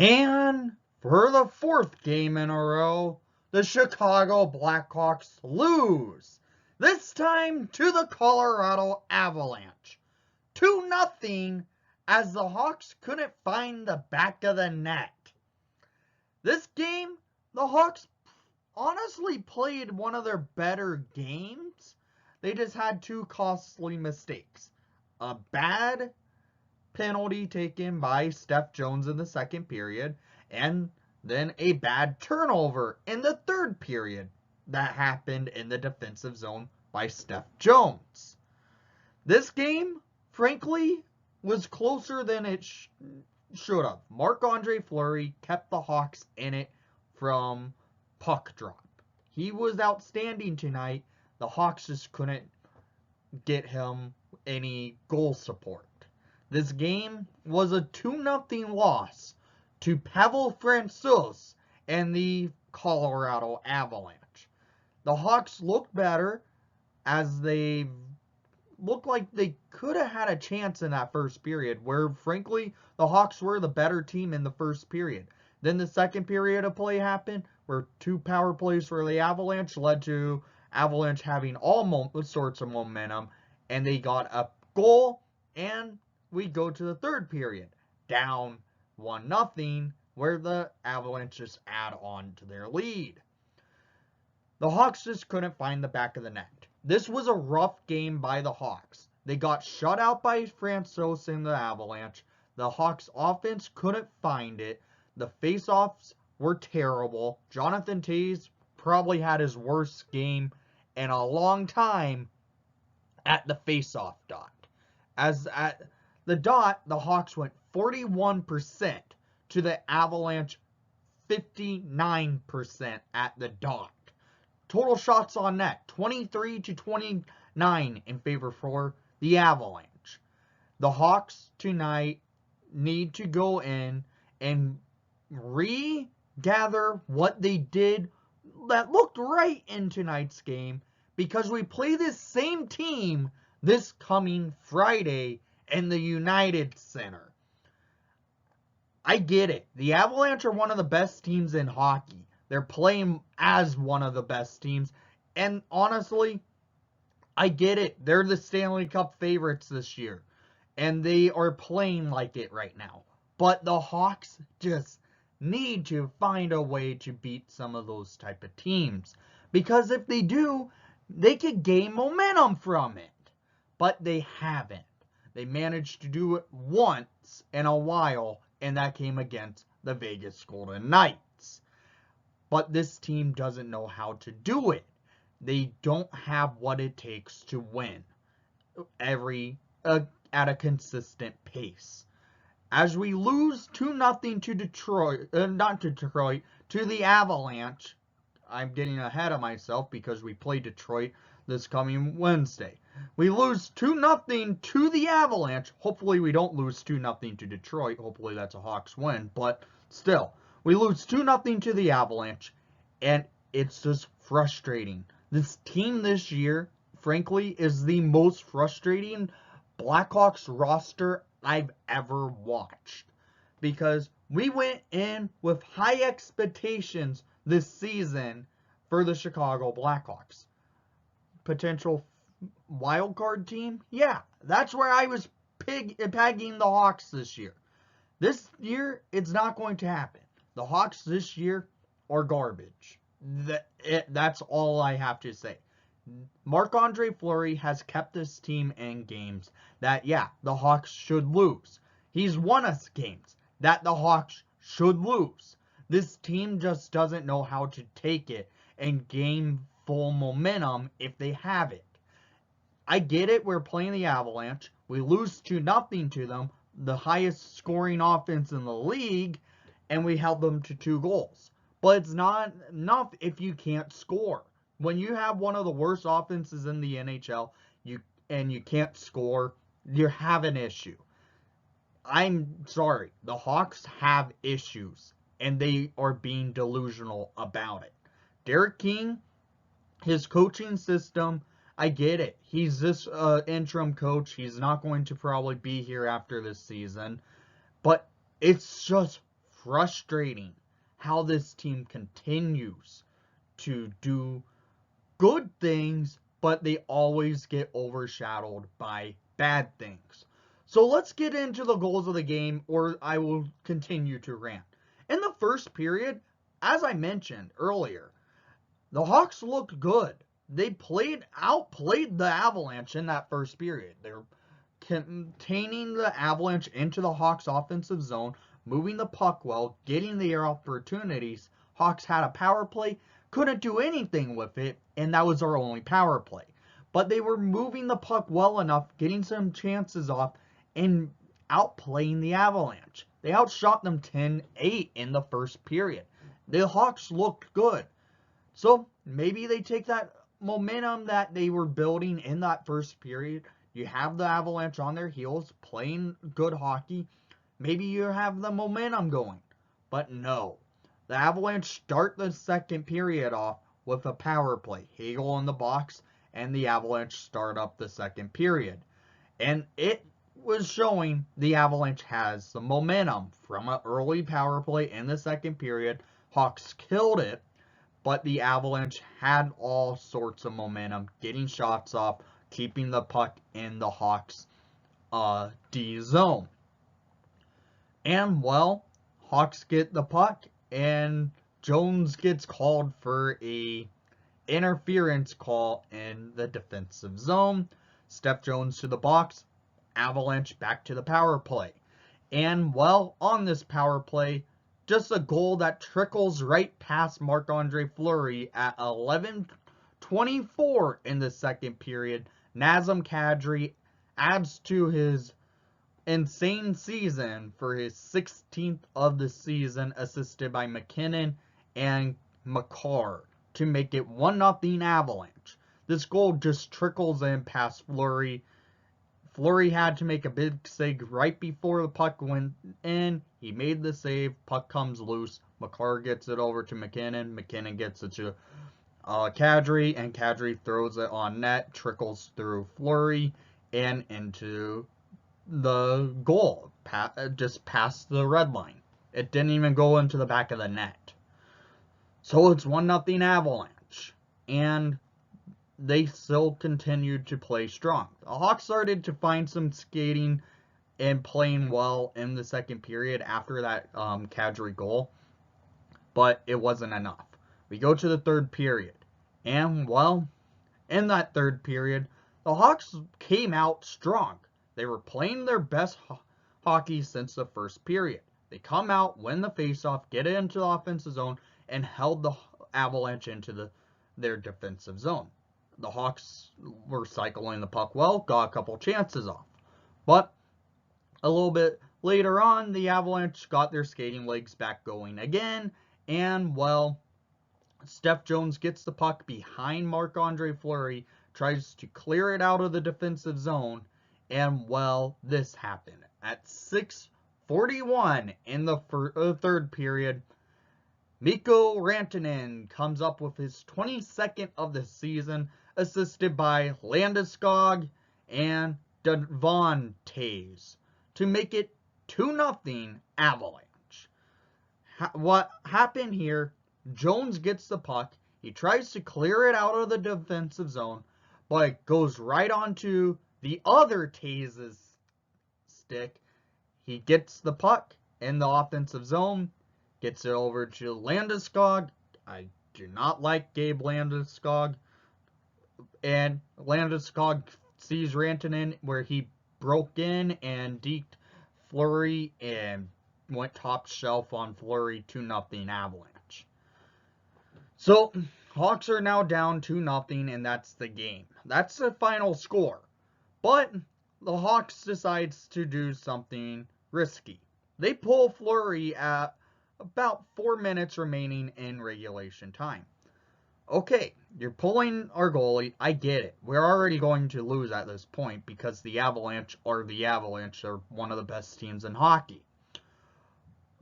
And for the fourth game in a row, the Chicago Blackhawks lose. This time to the Colorado Avalanche. 2-0 as the Hawks couldn't find the back of the net. This game, the Hawks honestly played one of their better games. They just had two costly mistakes. A bad penalty taken by Steph Jones in the second period, and then a bad turnover in the third period that happened in the defensive zone by Steph Jones. This game, frankly, was closer than it should have. Marc-Andre Fleury kept the Hawks in it from puck drop. He was outstanding tonight. The Hawks just couldn't get him any goal support. This game was a 2-0 loss to Pavel Francouz and the Colorado Avalanche. The Hawks looked better as they looked like they could have had a chance in that first period, where frankly the Hawks were the better team in the first period. Then the second period of play happened, where two power plays for the Avalanche led to Avalanche having all sorts of momentum, and they got a goal, and we go to the third period, down 1-0, where the Avalanche just add on to their lead. The Hawks just couldn't find the back of the net. This was a rough game by the Hawks. They got shut out by Francouz and the Avalanche. The Hawks offense couldn't find it. The face-offs were terrible. Jonathan Toews probably had his worst game in a long time at the face-off dot. As at the dot, the Hawks went 41% to the Avalanche 59% at the dot. Total shots on net, 23-29 in favor for the Avalanche. The Hawks tonight need to go in and regather what they did that looked right in tonight's game, because we play this same team this coming Friday in the United Center. I get it. The Avalanche are one of the best teams in hockey. They're playing as one of the best teams. And honestly, I get it. They're the Stanley Cup favorites this year. And they are playing like it right now. But the Hawks just need to find a way to beat some of those type of teams. Because if they do, they could gain momentum from it. But they haven't. They managed to do it once in a while, and that came against the Vegas Golden Knights. But this team doesn't know how to do it. They don't have what it takes to win at a consistent pace. As we lose 2-0 to to the Avalanche. I'm getting ahead of myself because we play Detroit this coming Wednesday. We lose 2-0 to the Avalanche. Hopefully we don't lose 2-0 to Detroit. Hopefully that's a Hawks win. But still, we lose 2-0 to the Avalanche. And it's just frustrating. This team this year, frankly, is the most frustrating Blackhawks roster I've ever watched. Because we went in with high expectations this season for the Chicago Blackhawks. Potential wildcard team? Yeah, that's where I was pegging the Hawks this year. This year, it's not going to happen. The Hawks this year are garbage. That's all I have to say. Marc-Andre Fleury has kept this team in games that, yeah, the Hawks should lose. He's won us games that the Hawks should lose. This team just doesn't know how to take it and gain full momentum if they have it. I get it, we're playing the Avalanche. We lose 2-0 to them, the highest scoring offense in the league, and we held them to 2 goals. But it's not enough if you can't score. When you have one of the worst offenses in the NHL, and you can't score, you have an issue. I'm sorry, the Hawks have issues, and they are being delusional about it. Derek King, his coaching system, I get it. He's this interim coach. He's not going to probably be here after this season. But it's just frustrating how this team continues to do good things, but they always get overshadowed by bad things. So let's get into the goals of the game, or I will continue to rant. In the first period, as I mentioned earlier, the Hawks looked good. They outplayed the Avalanche in that first period. They're containing the Avalanche into the Hawks' offensive zone, moving the puck well, getting the opportunities. Hawks had a power play, couldn't do anything with it, and that was our only power play. But they were moving the puck well enough, getting some chances off, and outplaying the Avalanche. They outshot them 10-8 in the first period. The Hawks looked good. So maybe they take that momentum that they were building in that first period. You have the Avalanche on their heels playing good hockey. Maybe you have the momentum going. But no. The Avalanche start the second period off with a power play. Hagel in the box, and the Avalanche start up the second period. And it was showing the Avalanche has the momentum from an early power play in the second period. Hawks killed it, but the Avalanche had all sorts of momentum, getting shots off, keeping the puck in the Hawks' D zone. And, well, Hawks get the puck, and Jones gets called for a interference call in the defensive zone. Steph Jones to the box, Avalanche back to the power play. And, well, on this power play, just a goal that trickles right past Marc-Andre Fleury at 11:24 in the second period. Nazem Kadri adds to his insane season for his 16th of the season, assisted by McKinnon and Makar to make it 1-0 Avalanche. This goal just trickles in past Fleury. Fleury had to make a big save right before the puck went in. He made the save. Puck comes loose. Makar gets it over to McKinnon. McKinnon gets it to Kadri, and Kadri throws it on net. Trickles through Fleury and into the goal. Just past the red line. It didn't even go into the back of the net. So it's 1-0 Avalanche. And they still continued to play strong. The Hawks started to find some skating and playing well in the second period after that Kadri goal, but it wasn't enough. We go to the third period, and, well, in that third period, the Hawks came out strong. They were playing their best hockey since the first period. They come out, win the faceoff, get it into the offensive zone, and held the Avalanche into their defensive zone. The Hawks were cycling the puck well, got a couple chances off. But a little bit later on, the Avalanche got their skating legs back going again. And, well, Steph Jones gets the puck behind Marc-Andre Fleury, tries to clear it out of the defensive zone. And, well, this happened. At 6:41 in the third period, Mikko Rantanen comes up with his 22nd of the season, assisted by Landeskog and Devontaes, to make it 2-0 Avalanche. What happened here, Jones gets the puck, he tries to clear it out of the defensive zone, but it goes right onto the other Taves' stick. He gets the puck in the offensive zone, gets it over to Landeskog. I do not like Gabe Landeskog. And Landeskog sees Rantanen where he broke in and deked Fleury and went top shelf on Fleury. 2-0 Avalanche. So, Hawks are now down 2-0, and that's the game. That's the final score. But the Hawks decides to do something risky. They pull Fleury at about 4 minutes remaining in regulation time. Okay, you're pulling our goalie. I get it. We're already going to lose at this point because the Avalanche are one of the best teams in hockey.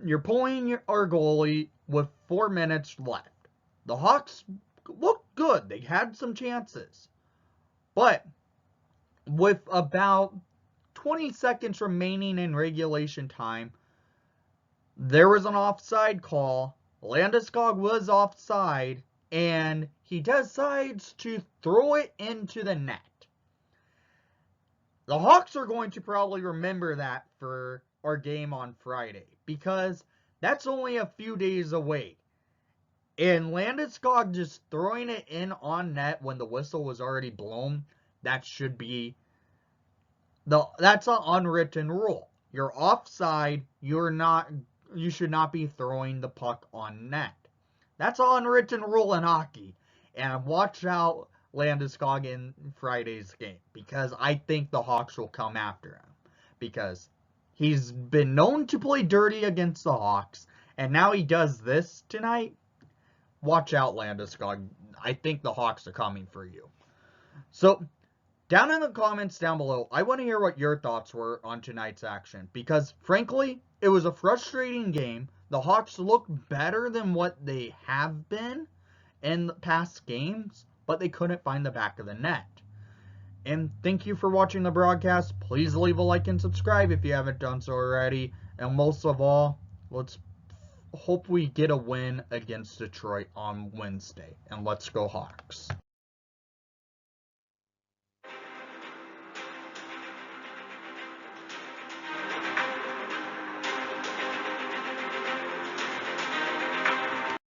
You're pulling our goalie with 4 minutes left. The Hawks looked good. They had some chances. But with about 20 seconds remaining in regulation time, there was an offside call. Landeskog was offside, and he decides to throw it into the net. The Hawks are going to probably remember that for our game on Friday, because that's only a few days away. And Landeskog just throwing it in on net when the whistle was already blown, that's an unwritten rule. You're offside, you should not be throwing the puck on net. That's an unwritten rule in hockey. And watch out, Landeskog, in Friday's game, because I think the Hawks will come after him. Because he's been known to play dirty against the Hawks, and now he does this tonight. Watch out, Landeskog. I think the Hawks are coming for you. So, down in the comments down below, I want to hear what your thoughts were on tonight's action. Because, frankly, it was a frustrating game. The Hawks looked better than what they have been in the past games, but they couldn't find the back of the net. And thank you for watching the broadcast. Please leave a like and subscribe if you haven't done so already. And most of all, let's hope we get a win against Detroit on Wednesday. And let's go Hawks.